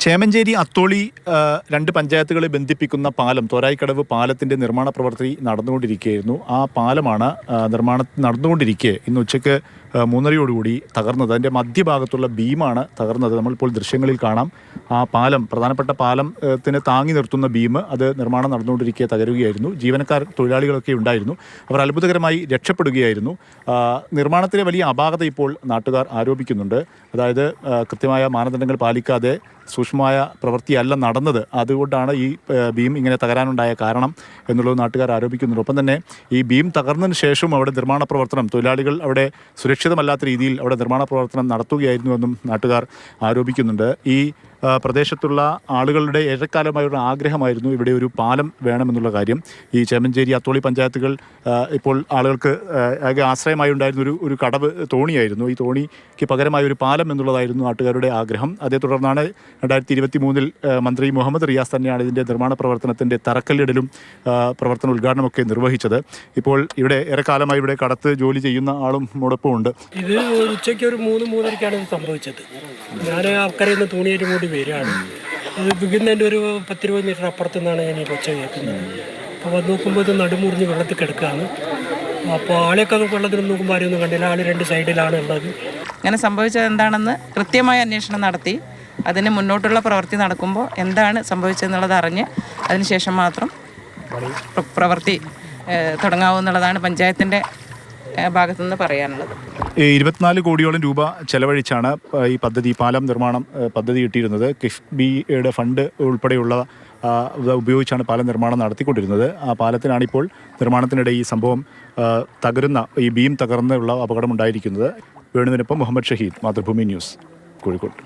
ചേമഞ്ചേരി അത്തോളി രണ്ട് പഞ്ചായത്തുകളെ ബന്ധിപ്പിക്കുന്ന പാലം തോരായിക്കടവ് പാലത്തിൻ്റെ നിർമ്മാണ പ്രവൃത്തി നടന്നുകൊണ്ടിരിക്കുകയായിരുന്നു. ആ പാലമാണ് നടന്നുകൊണ്ടിരിക്കെ ഇന്ന് ഉച്ചയ്ക്ക് 3:30 തകർന്നത്. അതിൻ്റെ മധ്യഭാഗത്തുള്ള ബീമാണ് തകർന്നത്. നമ്മളിപ്പോൾ ദൃശ്യങ്ങളിൽ കാണാം. ആ പാലം, പ്രധാനപ്പെട്ട പാലത്തിന് താങ്ങി നിർത്തുന്ന ബീം, അത് നിർമ്മാണം നടന്നുകൊണ്ടിരിക്കെ തകരുകയായിരുന്നു. തൊഴിലാളികളൊക്കെ ഉണ്ടായിരുന്നു. അവർ അത്ഭുതകരമായി രക്ഷപ്പെടുകയായിരുന്നു. നിർമ്മാണത്തിലെ വലിയ അപാകത ഇപ്പോൾ നാട്ടുകാർ ആരോപിക്കുന്നുണ്ട്. അതായത് കൃത്യമായ മാനദണ്ഡങ്ങൾ പാലിക്കാതെ സൂക്ഷ്മമായ പ്രവൃത്തിയല്ല നടന്നത്. അതുകൊണ്ടാണ് ഈ ബീം ഇങ്ങനെ തകരാനുണ്ടായ കാരണം എന്നുള്ളത് നാട്ടുകാർ ആരോപിക്കുന്നുണ്ട്. ഒപ്പം തന്നെ ഈ ബീം തകർന്നതിന് ശേഷം അവിടെ നിർമ്മാണ പ്രവർത്തനം, തൊഴിലാളികൾ അവിടെ സുരക്ഷിതമല്ലാത്ത രീതിയിൽ അവിടെ നിർമ്മാണ പ്രവർത്തനം നടത്തുകയായിരുന്നുവെന്നും നാട്ടുകാർ ആരോപിക്കുന്നുണ്ട്. ഈ പ്രദേശത്തുള്ള ആളുകളുടെ ഏറെക്കാലമായുള്ള ആഗ്രഹമായിരുന്നു ഇവിടെ ഒരു പാലം വേണമെന്നുള്ള കാര്യം. ഈ ചേമഞ്ചേരി അത്തോളി പഞ്ചായത്തുകൾ ഇപ്പോൾ ആളുകൾക്ക് ആകെ ആശ്രയമായി ഉണ്ടായിരുന്ന ഒരു കടവ് തോണിയായിരുന്നു. ഈ തോണിക്ക് പകരമായ ഒരു പാലം എന്നുള്ളതായിരുന്നു നാട്ടുകാരുടെ ആഗ്രഹം. അതേ തുടർന്നാണ് 2023 മന്ത്രി മുഹമ്മദ് റിയാസ് തന്നെയാണ് ഇതിൻ്റെ നിർമ്മാണ പ്രവർത്തനത്തിൻ്റെ തറക്കല്ലിടലും പ്രവർത്തന ഉദ്ഘാടനമൊക്കെ നിർവഹിച്ചത്. ഇപ്പോൾ ഇവിടെ ഏറെക്കാലമായി ഇവിടെ കടത്ത് ജോലി ചെയ്യുന്ന ആളും മുടപ്പുമുണ്ട്. ഇത് ഉച്ചയ്ക്ക് ഒരു 3-3:30 ഇത് സംഭവിച്ചത്. ഞാൻ അക്കരയിൽ നിന്ന് തുണിയേറ്റ് കൂടി വരികയാണ്. ഇത് വികുന്നതിൻ്റെ ഒരു 10-20 മീറ്റർ അപ്പുറത്തു നിന്നാണ് ഞാൻ ഈ കൊച്ച കേൾക്കുന്നത്. അപ്പോൾ അത് നോക്കുമ്പോൾ ഇത് നടുമുറിഞ്ഞ് വെള്ളത്തിൽ കിടക്കുകയാണ്. അപ്പോൾ ആളെയൊക്കെ വെള്ളത്തിൽ നോക്കുമ്പോൾ ആരെയൊന്നും കണ്ടില്ല. ആൾ 2 സൈഡിലാണ് ഉള്ളത്. അങ്ങനെ സംഭവിച്ചത് എന്താണെന്ന് കൃത്യമായ അന്വേഷണം നടത്തി അതിന് മുന്നോട്ടുള്ള പ്രവൃത്തി നടക്കുമ്പോൾ എന്താണ് സംഭവിച്ചതെന്നുള്ളത് അറിഞ്ഞ് അതിനുശേഷം മാത്രം പ്രവൃത്തി തുടങ്ങാവുന്നതാണ് പഞ്ചായത്തിൻ്റെ ഭാഗത്തുനിന്ന് പറയാനുള്ളത്. 24 കോടിയോളം രൂപ ചെലവഴിച്ചാണ് ഈ പാലം നിർമ്മാണം പദ്ധതി ഇട്ടിരുന്നത്. കിഫ്ബിയുടെ ഫണ്ട് ഉൾപ്പെടെയുള്ള ഉപയോഗിച്ചാണ് പാലം നിർമ്മാണം നടത്തിക്കൊണ്ടിരുന്നത്. ആ പാലത്തിനാണിപ്പോൾ നിർമ്മാണത്തിനിടെ ഈ സംഭവം ഈ ബീം തകർന്നുള്ള അപകടമുണ്ടായിരിക്കുന്നത്. വേണുവിനൊപ്പം മുഹമ്മദ് ഷഹീദ്, മാതൃഭൂമി ന്യൂസ്, കോഴിക്കോട്.